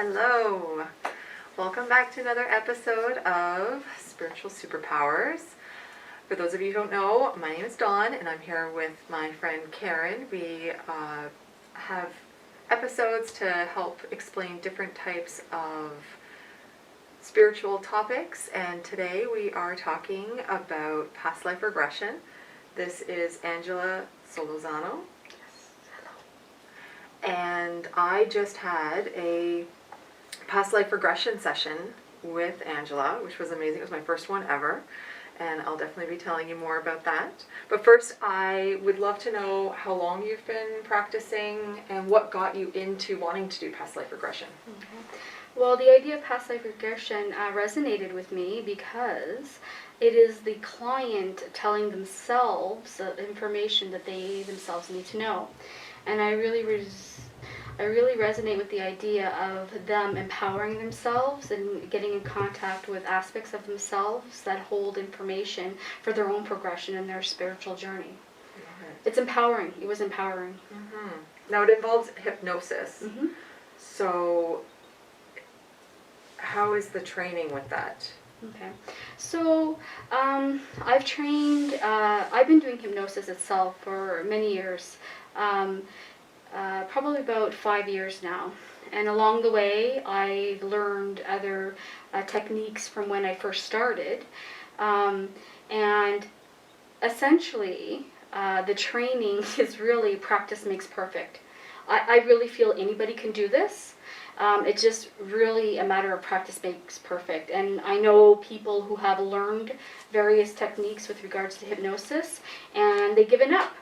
Hello! Welcome back to another episode of Spiritual Superpowers. For those of you who don't know, my name is Dawn and I'm here with my friend Karen. We have episodes to help explain different types of spiritual topics, and today we are talking about past life regression. This is Angela Solozano. And I just had a past life regression session with Angela, which was amazing. It was my first one ever, and I'll definitely be telling you more about that. But first, I would love to know how long you've been practicing and what got you into wanting to do past life regression. Well, the idea of past life regression resonated with me because it is the client telling themselves information that they themselves need to know. And I really resonate with the idea of them empowering themselves and getting in contact with aspects of themselves that hold information for their own progression in their spiritual journey. It's empowering. It was empowering. Now it involves hypnosis. So how is the training with that? Okay, so I've been doing hypnosis itself for many years. Probably about 5 years now, and along the way I've learned other techniques from when I first started, and essentially the training is really practice makes perfect. I really feel anybody can do this. It's just really a matter of practice makes perfect, and I know people who have learned various techniques with regards to hypnosis and they've given up.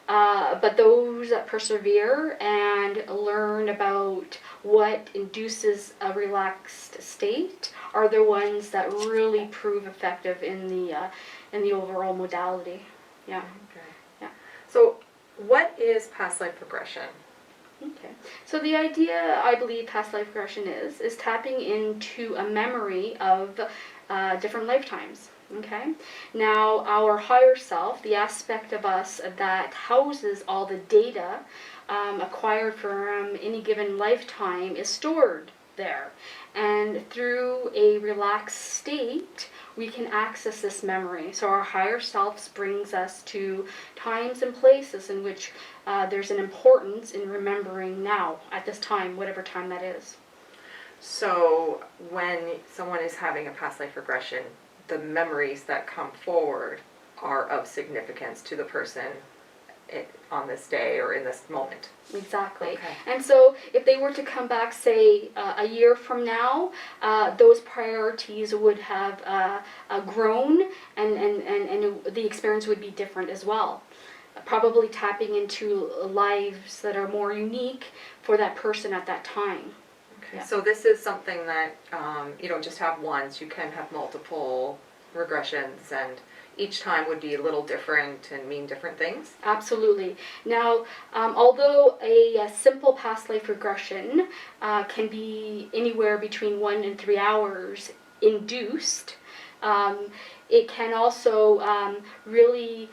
But those that persevere and learn about what induces a relaxed state are the ones that really prove effective in the overall modality. Yeah. Okay. Yeah. So what is past life regression? Okay. So the idea, I believe, past life regression is tapping into a memory of different lifetimes. Okay. Now, our higher self, the aspect of us that houses all the data acquired from any given lifetime, is stored there. And through a relaxed state, we can access this memory. So our higher selves brings us to times and places in which there's an importance in remembering now, at this time, whatever time that is. So when someone is having a past life regression, the memories that come forward are of significance to the person on this day or in this moment. Exactly. Okay. And so if they were to come back, say, a year from now, those priorities would have grown, and the experience would be different as well. Probably tapping into lives that are more unique for that person at that time. Okay. Yeah. So this is something that you don't just have once, you can have multiple regressions, and each time would be a little different and mean different things? Absolutely. Now, although a simple past life regression can be anywhere between 1 and 3 hours induced, it can also really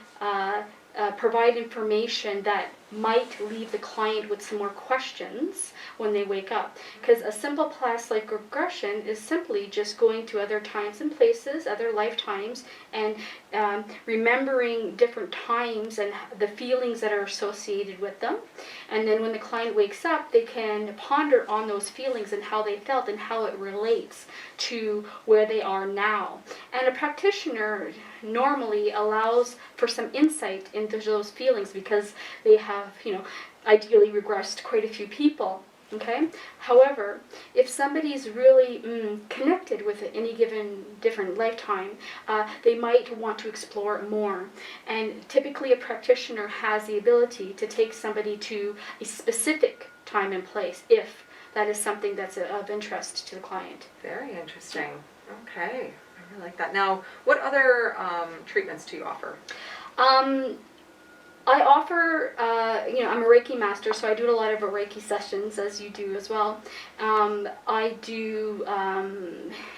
provide information that might leave the client with some more questions when they wake up. Because a simple past life regression is simply just going to other times and places, other lifetimes, and remembering different times and the feelings that are associated with them. And then when the client wakes up, they can ponder on those feelings and how they felt and how it relates to where they are now. And a practitioner normally allows for some insight into those feelings because they have, ideally regressed quite a few people. Okay. However, if somebody's really connected with any given different lifetime, they might want to explore more. And typically, a practitioner has the ability to take somebody to a specific time and place if that is something that's of interest to the client. Very interesting. Okay, I really like that. Now, what other treatments do you offer? I offer, I'm a Reiki master, so I do a lot of Reiki sessions, as you do as well. I do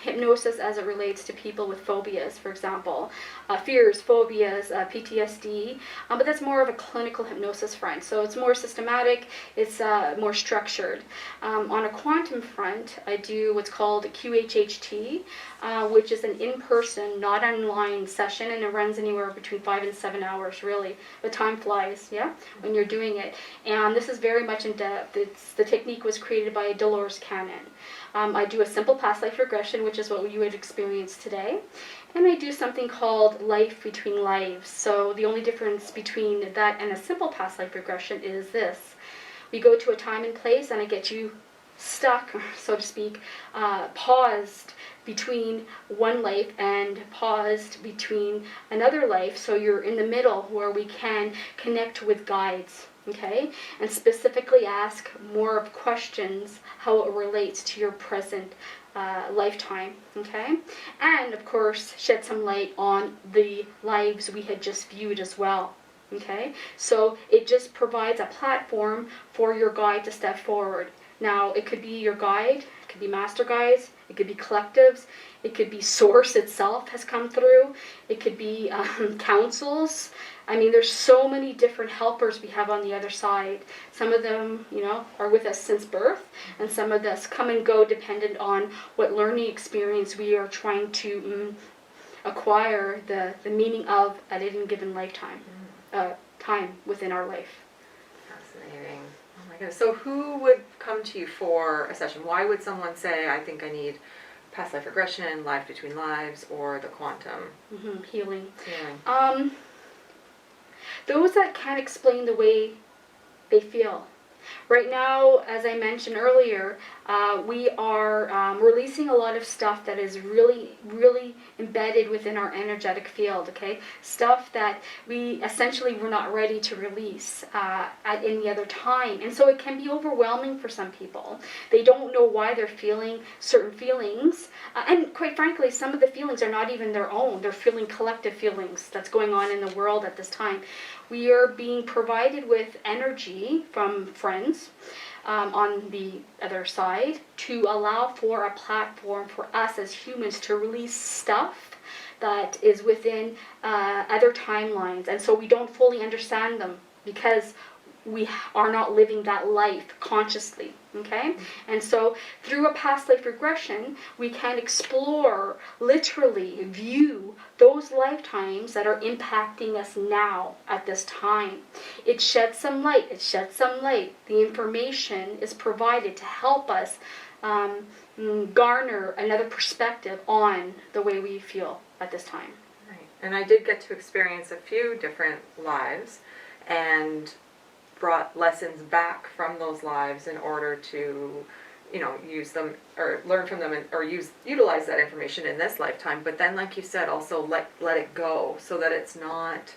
hypnosis as it relates to people with phobias, for example, fears, phobias, PTSD, but that's more of a clinical hypnosis front. So it's more systematic, it's more structured. On a quantum front, I do what's called QHHT, which is an in-person, not online session, and it runs anywhere between 5 and 7 hours, really. The time flies, yeah, when you're doing it. And this is very much in depth. The technique was created by Dolores Cannon. I do a simple past life regression, which is what you would experience today. And I do something called life between lives. So the only difference between that and a simple past life regression is this. We go to a time and place, and I get you stuck, so to speak, paused between one life and paused between another life, so you're in the middle where we can connect with guides, okay, and specifically ask more of questions how it relates to your present lifetime, okay, and of course shed some light on the lives we had just viewed as well. Okay, so it just provides a platform for your guide to step forward. Now, it could be your guide, it could be master guides, it could be collectives, it could be source itself has come through, it could be councils. I mean, there's so many different helpers we have on the other side. Some of them, are with us since birth, and some of us come and go dependent on what learning experience we are trying to acquire the meaning of at any given lifetime. Time within our life. Fascinating. Oh my goodness. So who would come to you for a session? Why would someone say, I think I need past life regression, life between lives, or the quantum? Healing. Those that can't explain the way they feel. Right now, as I mentioned earlier, we are releasing a lot of stuff that is really, really embedded within our energetic field, okay? Stuff that we essentially were not ready to release at any other time. And so it can be overwhelming for some people. They don't know why they're feeling certain feelings. And quite frankly, some of the feelings are not even their own. They're feeling collective feelings that's going on in the world at this time. We are being provided with energy from friends on the other side to allow for a platform for us as humans to release stuff that is within other timelines. And so we don't fully understand them because we are not living that life consciously, okay? And so through a past life regression, we can explore, literally view those lifetimes that are impacting us now at this time. It sheds some light, The information is provided to help us garner another perspective on the way we feel at this time. Right. And I did get to experience a few different lives and brought lessons back from those lives in order to, use them or learn from them or utilize that information in this lifetime. But then, like you said, also let it go so that it's not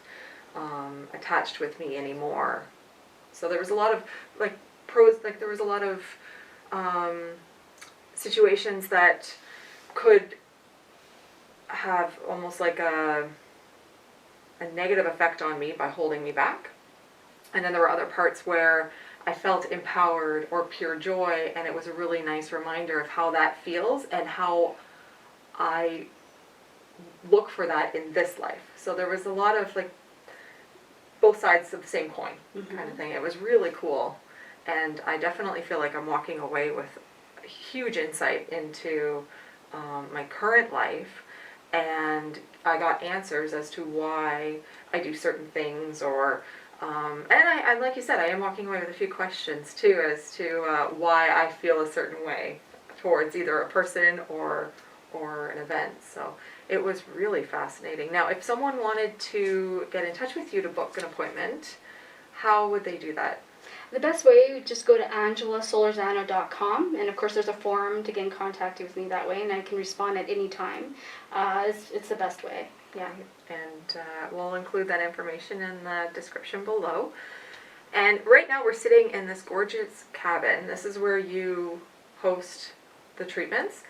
attached with me anymore. So there was a lot of there was a lot of situations that could have almost like a negative effect on me by holding me back. And then there were other parts where I felt empowered or pure joy, and it was a really nice reminder of how that feels and how I look for that in this life. So there was a lot of both sides of the same coin kind of thing. It was really cool, and I definitely feel like I'm walking away with a huge insight into my current life, and I got answers as to why I do certain things, or and I, like you said, I am walking away with a few questions too as to why I feel a certain way towards either a person or an event. So it was really fascinating. Now, if someone wanted to get in touch with you to book an appointment, how would they do that? The best way would just go to angelasolarzano.com, and of course there's a forum to get in contact with me that way, and I can respond at any time. It's the best way. Yeah. And we'll include that information in the description below. And right now we're sitting in this gorgeous cabin. This is where you host the treatments.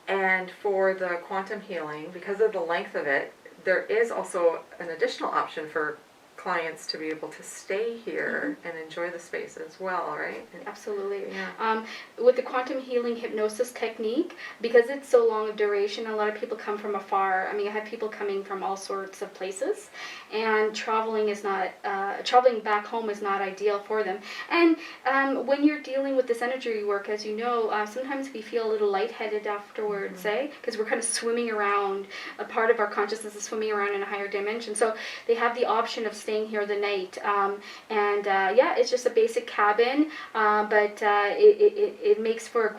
And for the quantum healing, because of the length of it, there is also an additional option for clients to be able to stay here and enjoy the space as well, right? Absolutely. Yeah. With the quantum healing hypnosis technique, because it's so long a duration, a lot of people come from afar. I mean, I have people coming from all sorts of places, and traveling back home is not ideal for them. And when you're dealing with this energy work, as you know, sometimes we feel a little lightheaded afterwards, because we're kind of swimming around. A part of our consciousness is swimming around in a higher dimension. So they have the option of staying here the night. It's just a basic cabin, but it makes for a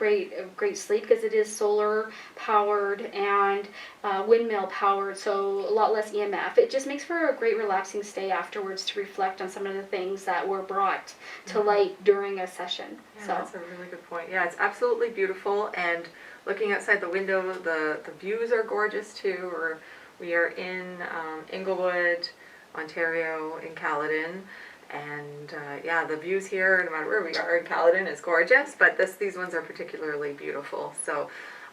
great sleep because it is solar powered and windmill powered, so a lot less EMF. It just makes for a great relaxing stay afterwards to reflect on some of the things that were brought to light during a session. Yeah, that's a really good point. Yeah, it's absolutely beautiful, and looking outside the window, the views are gorgeous too. We are in Inglewood, Ontario, in Caledon. And the views here, no matter where we are in Caledon, is gorgeous, but these ones are particularly beautiful. So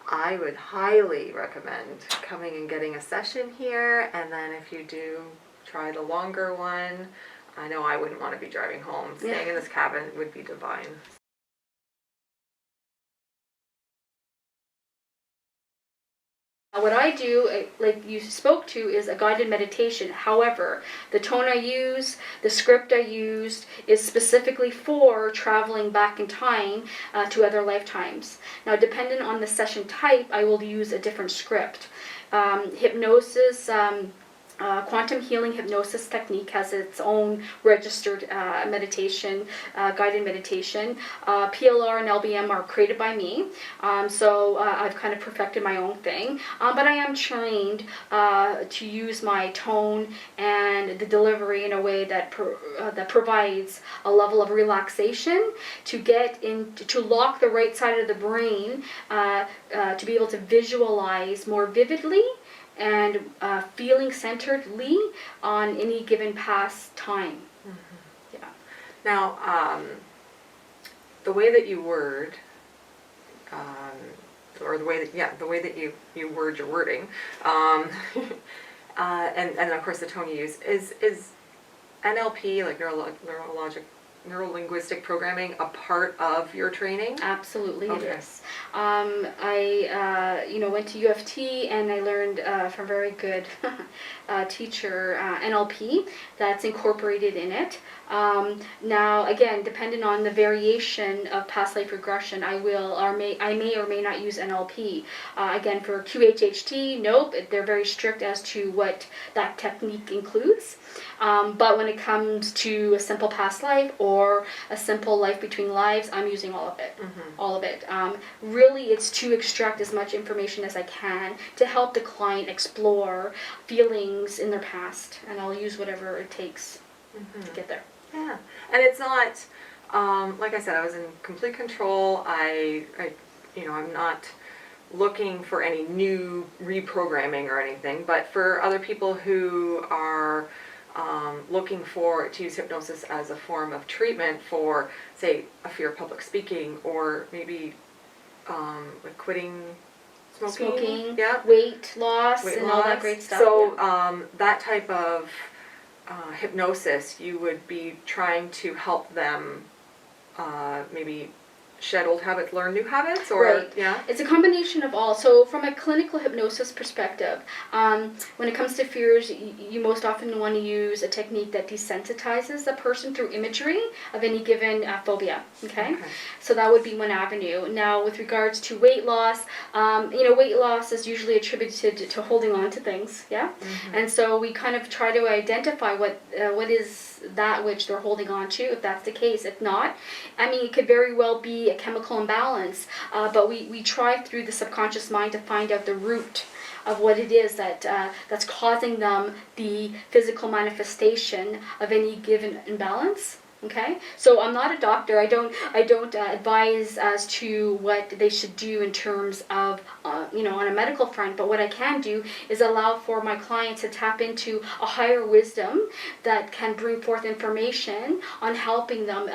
I would highly recommend coming and getting a session here, and then if you do try the longer one, I know I wouldn't want to be driving home. Staying in this cabin would be divine. What I do, like you spoke to, is a guided meditation. However, the tone I use, the script I used, is specifically for traveling back in time to other lifetimes. Now, dependent on the session type, I will use a different script. Hypnosis, quantum healing hypnosis technique has its own registered meditation, guided meditation. PLR and LBM are created by me, so I've kind of perfected my own thing. But I am trained to use my tone and the delivery in a way that provides a level of relaxation to lock the right side of the brain to be able to visualize more vividly and feeling centeredly on any given past time. Yeah. Now, the way that you word, or the way that you word your wording, and of course the tone you use is NLP, like neuro-linguistic programming, a part of your training? Absolutely, it is. I went to UFT and I learned from a very good teacher NLP that's incorporated in it. Now, again, depending on the variation of past life regression, I may or may not use NLP. Again, for QHHT, nope, they're very strict as to what that technique includes. But when it comes to a simple past life or a simple life between lives, I'm using all of it. All of it. Really, it's to extract as much information as I can to help the client explore feelings in their past, and I'll use whatever it takes to get there. Yeah, and it's not, like I said, I was in complete control. I'm not looking for any new reprogramming or anything, but for other people who are looking to use hypnosis as a form of treatment for, say, a fear of public speaking, or maybe like quitting smoking, weight loss, all that great stuff. So that type of hypnosis, you would be trying to help them maybe shed old habits, learn new habits, or right. It's a combination of all. So from a clinical hypnosis perspective, when it comes to fears, you most often want to use a technique that desensitizes the person through imagery of any given phobia. Okay, so that would be one avenue. Now, with regards to weight loss, weight loss is usually attributed to holding on to things. And so we kind of try to identify what is that which they're holding on to, if that's the case. If not, it could very well be a chemical imbalance, but we try through the subconscious mind to find out the root of what it is that's causing them the physical manifestation of any given imbalance. Okay, so I'm not a doctor. I don't advise as to what they should do in terms of on a medical front. But what I can do is allow for my clients to tap into a higher wisdom that can bring forth information on helping them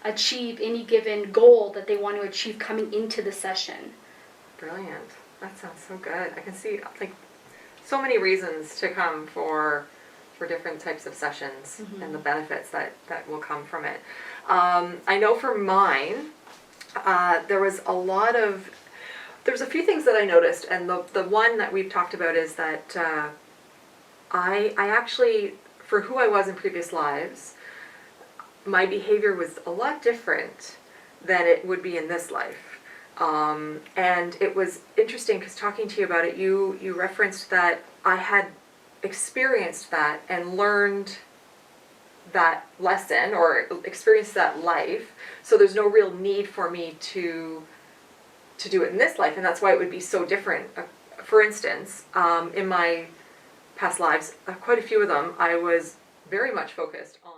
achieve any given goal that they want to achieve coming into the session. Brilliant. That sounds so good. I can see like so many reasons to come for for different types of sessions and the benefits that will come from it. I know for mine, there's a few things that I noticed, and the one that we've talked about is that I actually, for who I was in previous lives, my behavior was a lot different than it would be in this life. And it was interesting because talking to you about it, you referenced that I had experienced that and learned that lesson or experienced that life, so there's no real need for me to do it in this life, and that's why it would be so different. For instance, in my past lives, quite a few of them, I was very much focused on